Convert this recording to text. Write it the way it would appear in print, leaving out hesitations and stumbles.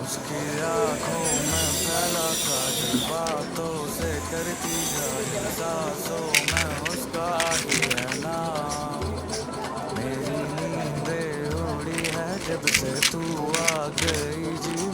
उसकी आँखों में फैला काजल, बातों से करती जाए सांसों में उसका ही है नाम। मेरी नींदें उड़ी है जब से तू आ गई जी।